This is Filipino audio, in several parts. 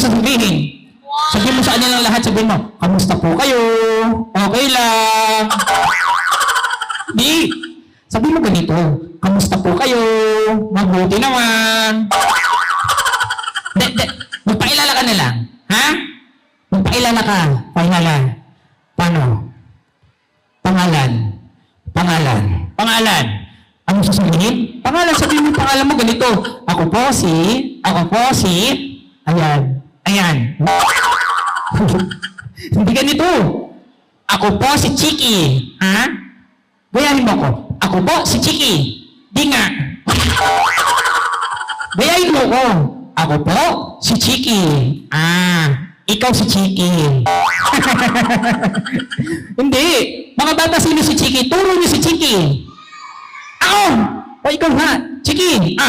sasabihin? Sabihin mo sa kanilang lahat, sabihin mo, kamusta po kayo? Okay lang. Di. Sabihin mo ganito, kamusta po kayo? Mabuti naman. Magpakilala ka na lang. Ha? Magpakilala ka. Pakilala. Paano? Pangalan. Ano sasabihin? Pangalan, sabihin mo pangalan mo ganito. Ako po si, ayan. Hindi ganito. Ako po si Chiki. Ha? Bayahin mo ako. Ako po si Chiki. Di nga. Bayahin mo ko. Ako po si Chiki. Ikaw si Chiki. Hindi. Mga bata, sino si Chiki? Turo niyo si Chiki. Ako! O ikaw nga. Chiki.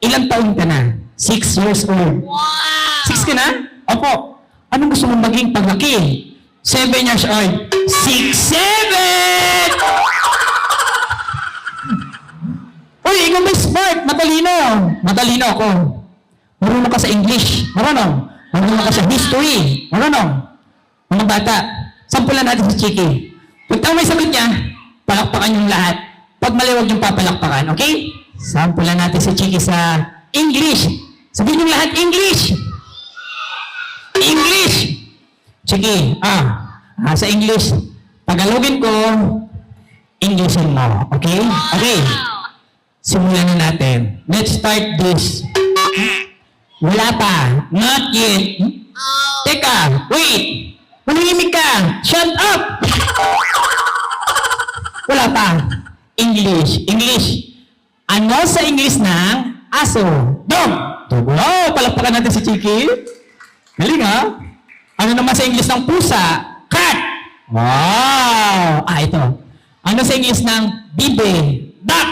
Ilang taon ka na? 6 years old. Wow! 6 ka na? Opo. Anong gusto mong maging paglaki? 7 years old. 6, 7! Uy, ikaw may smart. Matalino ako. Marunong ka sa English. Marunong ka sa history. Mga bata, sampulan natin si Chiki. Pag tama may sagot niya, palakpakan yung lahat. Pag mali, huwag yung papalakpakan. Okay? Sampulan natin si Chiki sa English. Sabihin yung lahat, English! Chiki, sa English, Tagalogin ko, Englishin mo. Okay? Okay. Simulan na natin. Let's start this. Wala pa. Not yet. Teka, wait. Manahimik ka. Shut up. Wala pa. English. Ano sa English ng aso? Dog. Wow, palakpakan natin si Chiki. Galing ha? Ano naman sa English ng pusa? Cat. Wow. Ito. Ano sa English ng bibe? Duck.